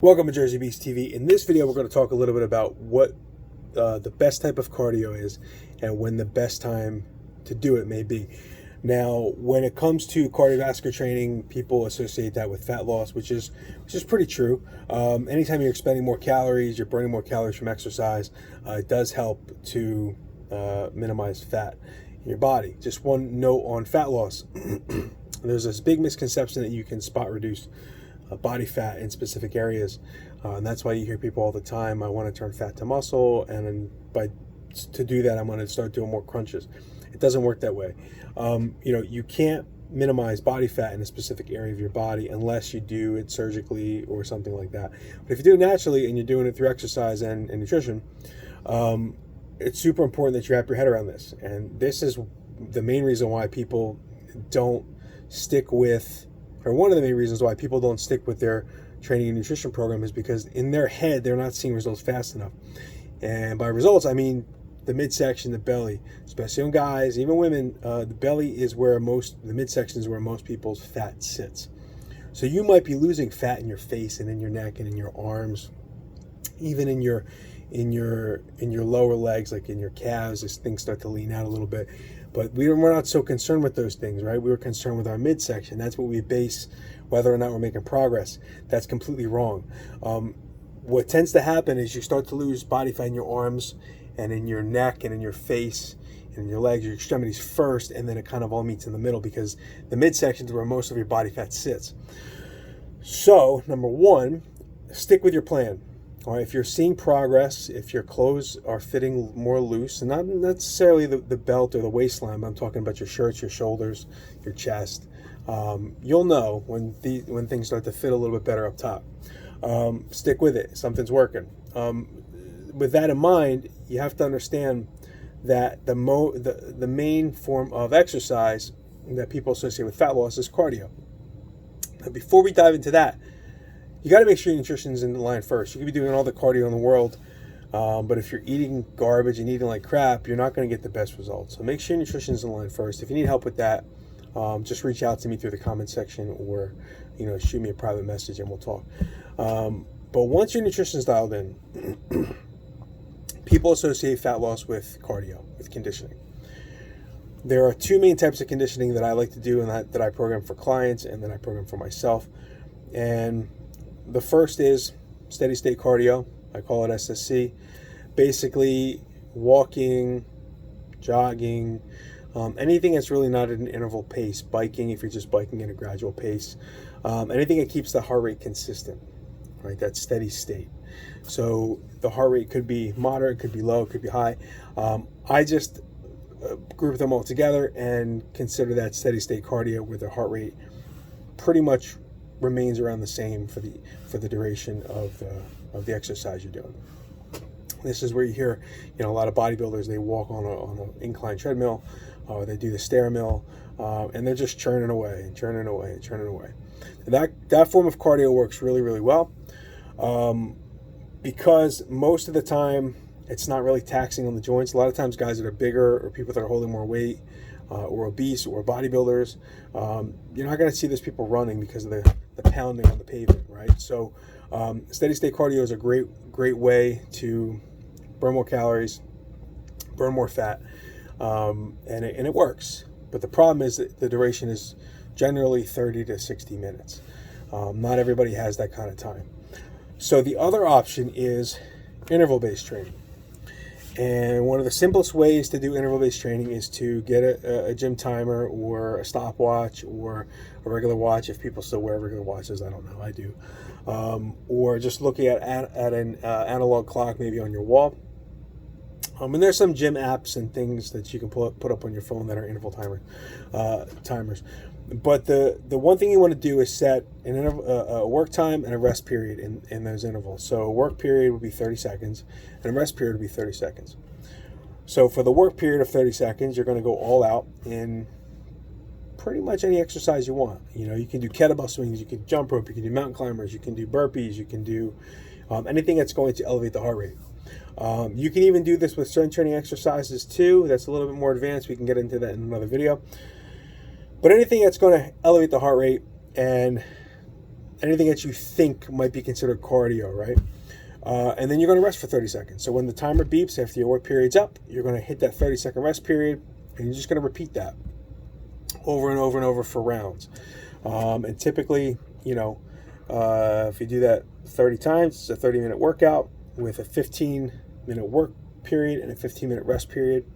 Welcome to Jersey Beast TV. In this video, we're going to talk a little bit about what the best type of cardio is and when the best time to do it may be. Now, when it comes to cardiovascular training, people associate that with fat loss, which is pretty true. Anytime you're expending more calories, you're burning more calories from exercise, it does help to minimize fat in your body. Just one note on fat loss. There's this big misconception that you can spot reduce body fat in specific areas, and that's why you hear people all the time, I want to turn fat to muscle, and to do that I'm going to start doing more crunches. It doesn't work that way. You can't minimize body fat in a specific area of your body unless you do it surgically or something like that. But if you do it naturally and you're doing it through exercise and nutrition, it's super important that you wrap your head around this. And this is the main reason why people don't stick with, or one of the main reasons why people don't stick with their training and nutrition program, is because in their head they're not seeing results fast enough. And by results, I mean the midsection, the belly, especially on guys, even women. The belly is where the midsection is where most people's fat sits. So you might be losing fat in your face and in your neck and in your arms, even in your lower legs, like in your calves, as things start to lean out a little bit. But we're not so concerned with those things, right? We were concerned with our midsection. That's what we base whether or not we're making progress. That's completely wrong. What tends to happen is you start to lose body fat in your arms and in your neck and in your face and in your legs, your extremities first, and then it kind of all meets in the middle, because the midsection is where most of your body fat sits. So, number one, stick with your plan. All right, if you're seeing progress, if your clothes are fitting more loose, and not necessarily the belt or the waistline, but I'm talking about your shirts, your shoulders, your chest, you'll know when things start to fit a little bit better up top. Stick with it. Something's working. With that in mind, you have to understand that the main form of exercise that people associate with fat loss is cardio. Now, before we dive into that, you got to make sure your nutrition's in the line first. You could be doing all the cardio in the world, but if you're eating garbage and eating like crap, you're not going to get the best results. So make sure your nutrition's in the line first. If you need help with that, just reach out to me through the comment section, or shoot me a private message and we'll talk. But once your nutrition's dialed in, people associate fat loss with cardio, with conditioning. There are two main types of conditioning that I like to do, and that I program for clients and that I program for myself. And the first is steady state cardio. I call it SSC. Basically, walking, jogging, anything that's really not at an interval pace. Biking, if you're just biking at a gradual pace. Anything that keeps the heart rate consistent, right? That steady state. So the heart rate could be moderate, could be low, could be high. I just group them all together and consider that steady state cardio, where the heart rate pretty much remains around the same for the duration of the exercise you're doing. This is where you hear a lot of bodybuilders, they walk on an incline treadmill, or they do the stair mill, and they're just churning away and churning away and churning away. And that form of cardio works really, really well, because most of the time it's not really taxing on the joints. A lot of times guys that are bigger, or people that are holding more weight, or obese, or bodybuilders, you're not going to see those people running because of the pounding on the pavement, right? So steady state cardio is a great way to burn more calories, burn more fat, and it works. But the problem is that the duration is generally 30 to 60 minutes. Not everybody has that kind of time. So the other option is interval-based training. And one of the simplest ways to do interval-based training is to get a gym timer, or a stopwatch, or a regular watch. If people still wear regular watches, I don't know, I do. Or just looking at an analog clock, maybe on your wall. And there's some gym apps and things that you can put up on your phone that are interval timers. But the one thing you want to do is set a work time and a rest period in those intervals. So a work period would be 30 seconds, and a rest period would be 30 seconds. So for the work period of 30 seconds, you're going to go all out in pretty much any exercise you want. You can do kettlebell swings, you can jump rope, you can do mountain climbers, you can do burpees, you can do anything that's going to elevate the heart rate. You can even do this with strength training exercises too. That's a little bit more advanced. We can get into that in another video. But anything that's going to elevate the heart rate and anything that you think might be considered cardio, right? And then you're going to rest for 30 seconds. So when the timer beeps after your work period's up, you're going to hit that 30-second rest period, and you're just going to repeat that over and over and over for rounds. And typically, if you do that 30 times, it's a 30-minute workout with a 15-minute work period and a 15-minute rest period.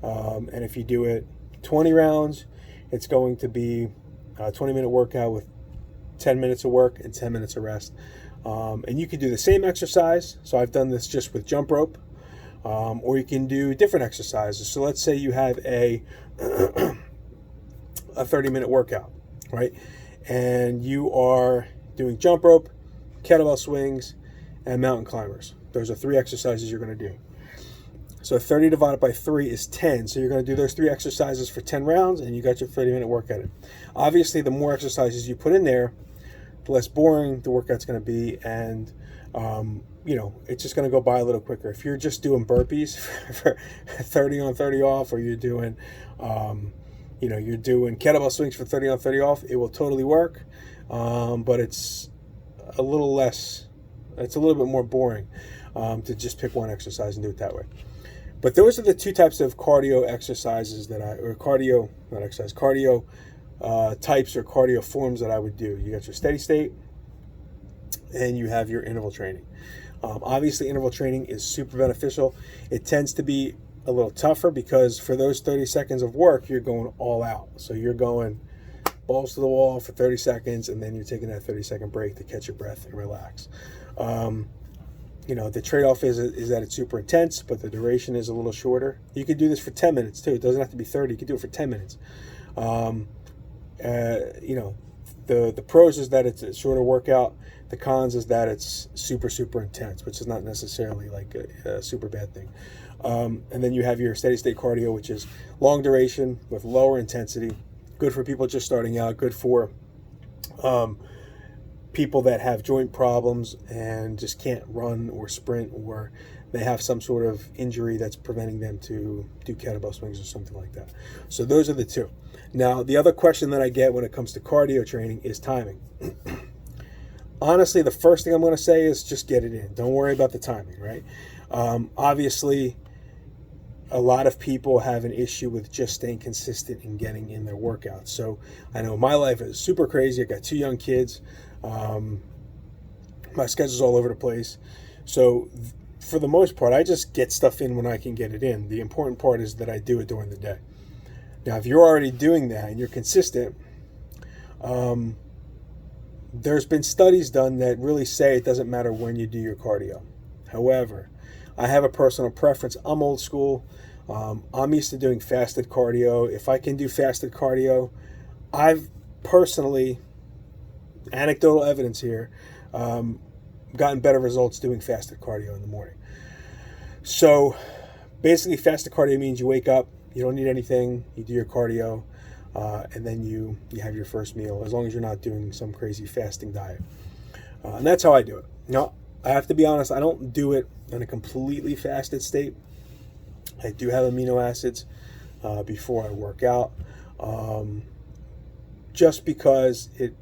And if you do it 20 rounds, it's going to be a 20-minute workout with 10 minutes of work and 10 minutes of rest. And you can do the same exercise. So I've done this just with jump rope, or you can do different exercises. So let's say you have a 30-minute workout, right? And you are doing jump rope, kettlebell swings, and mountain climbers. Those are 3 exercises you're going to do. So 30 divided by 3 is 10. So you're going to do those 3 exercises for 10 rounds, and you got your 30-minute workout in. Obviously, the more exercises you put in there, the less boring the workout's going to be, and it's just going to go by a little quicker. If you're just doing burpees for 30 on 30 off, or you're doing kettlebell swings for 30 on 30 off, it will totally work, but it's a little bit more boring to just pick one exercise and do it that way. But those are the 2 types of cardio exercises cardio types or cardio forms that I would do. You got your steady state, and you have your interval training. Obviously, interval training is super beneficial. It tends to be a little tougher because for those 30 seconds of work, you're going all out. So you're going balls to the wall for 30 seconds, and then you're taking that 30-second break to catch your breath and relax. The trade-off is that it's super intense, but the duration is a little shorter. You could do this for 10 minutes too. It doesn't have to be 30. You could do it for 10 minutes. The pros is that it's a shorter workout. The cons is that it's super, super intense, which is not necessarily like a super bad thing. And then you have your steady state cardio, which is long duration with lower intensity. Good for people just starting out. Good for people that have joint problems and just can't run or sprint, or they have some sort of injury that's preventing them to do kettlebell swings or something like that. So those are the 2. Now, the other question that I get when it comes to cardio training is timing. Honestly, the first thing I'm going to say is just get it in. Don't worry about the timing, right? Obviously, a lot of people have an issue with just staying consistent and getting in their workouts. So I know my life is super crazy. I got 2 young kids. My schedule's all over the place. So for the most part, I just get stuff in when I can get it in. The important part is that I do it during the day. Now, if you're already doing that and you're consistent, there's been studies done that really say it doesn't matter when you do your cardio. However, I have a personal preference. I'm old school. I'm used to doing fasted cardio. If I can do fasted cardio, I've personally, anecdotal evidence here, gotten better results doing fasted cardio in the morning. So basically, fasted cardio means you wake up, you don't need anything, you do your cardio, and then you have your first meal, as long as you're not doing some crazy fasting diet. And that's how I do it. Now, I have to be honest, I don't do it in a completely fasted state. I do have amino acids before I work out, just because it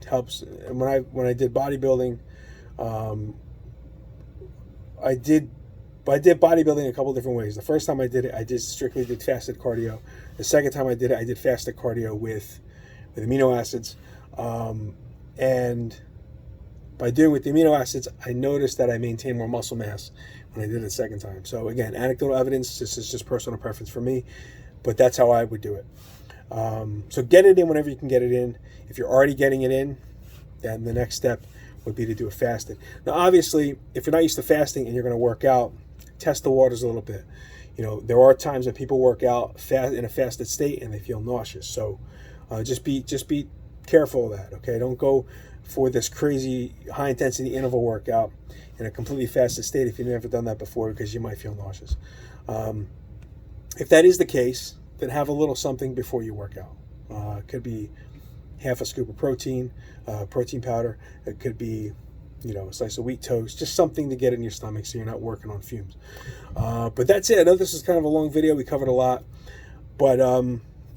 helps. And when I did bodybuilding, I did bodybuilding a couple different ways. The first time I did it, I strictly did fasted cardio. The second time I did it, I did fasted cardio with amino acids. And by doing with the amino acids, I noticed that I maintained more muscle mass when I did it the second time. So again, anecdotal evidence, this is just personal preference for me, but that's how I would do it. So get it in whenever you can get it in. If you're already getting it in, then the next step would be to do a fasted. Now, obviously, if you're not used to fasting and you're going to work out, test the waters a little bit. There are times that people work out in a fasted state and they feel nauseous. So just be careful of that. Okay, don't go for this crazy high intensity interval workout in a completely fasted state if you've never done that before, because you might feel nauseous. If that is the case, then have a little something before you work out. It could be half a scoop of protein powder. It could be, a slice of wheat toast, just something to get in your stomach so you're not working on fumes. But that's it. I know this is kind of a long video. We covered a lot. But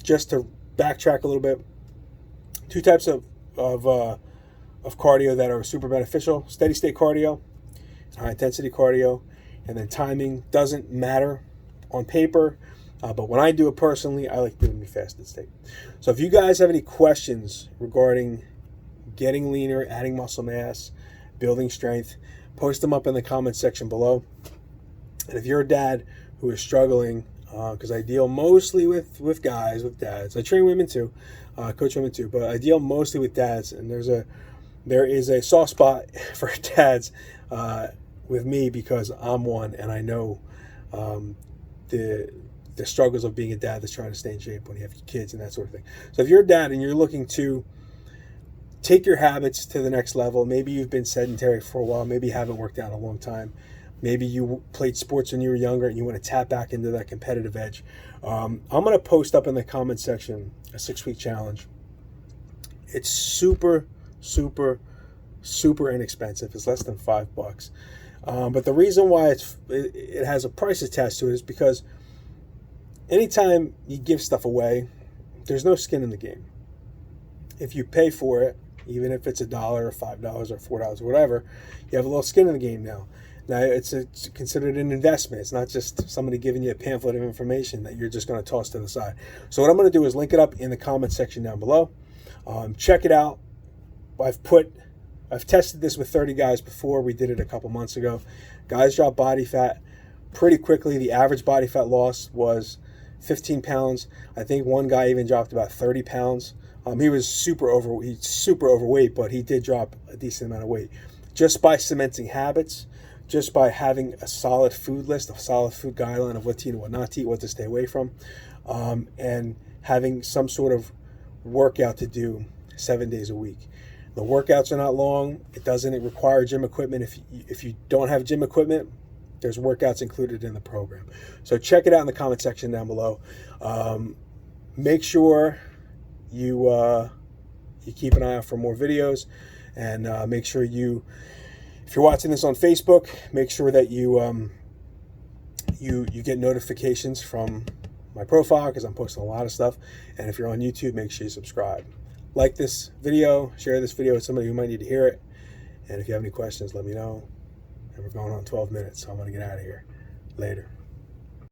just to backtrack a little bit, 2 types of of cardio that are super beneficial: steady state cardio, high intensity cardio, and then timing doesn't matter on paper. But when I do it personally, I like doing the fasted state. So if you guys have any questions regarding getting leaner, adding muscle mass, building strength, post them up in the comments section below. And if you're a dad who is struggling, because I deal mostly with guys, with dads. I train women too, coach women too, but I deal mostly with dads. And there is a soft spot for dads with me, because I'm one, and I know the struggles of being a dad that's trying to stay in shape when you have kids and that sort of thing. So if you're a dad and you're looking to take your habits to the next level, maybe you've been sedentary for a while, maybe you haven't worked out in a long time, maybe you played sports when you were younger and you want to tap back into that competitive edge, I'm going to post up in the comment section a 6-week challenge. It's super, super, super inexpensive. It's less than $5. But the reason why it has a price attached to it is because anytime you give stuff away, there's no skin in the game. If you pay for it, even if it's $1 or $5 or $4, whatever, you have a little skin in the game now. Now it's considered an investment. It's not just somebody giving you a pamphlet of information that you're just going to toss to the side. So what I'm going to do is link it up in the comment section down below. Check it out. I've tested this with 30 guys before. We did it a couple months ago. Guys drop body fat pretty quickly. The average body fat loss was 15 pounds. I think one guy even dropped about 30 pounds. He was super overweight, but he did drop a decent amount of weight just by cementing habits, just by having a solid food list, a solid food guideline of what to eat and what not to eat, what to stay away from, and having some sort of workout to do 7 days a week. The workouts are not long. It doesn't require gym equipment. If you don't have gym equipment, there's workouts included in the program. So check it out in the comment section down below. Make sure you keep an eye out for more videos, and make sure if you're watching this on Facebook, make sure that you get notifications from my profile, because I'm posting a lot of stuff. And if you're on YouTube, make sure you subscribe. Like this video, share this video with somebody who might need to hear it. And if you have any questions, let me know. And we're going on 12 minutes, so I'm going to get out of here. Later.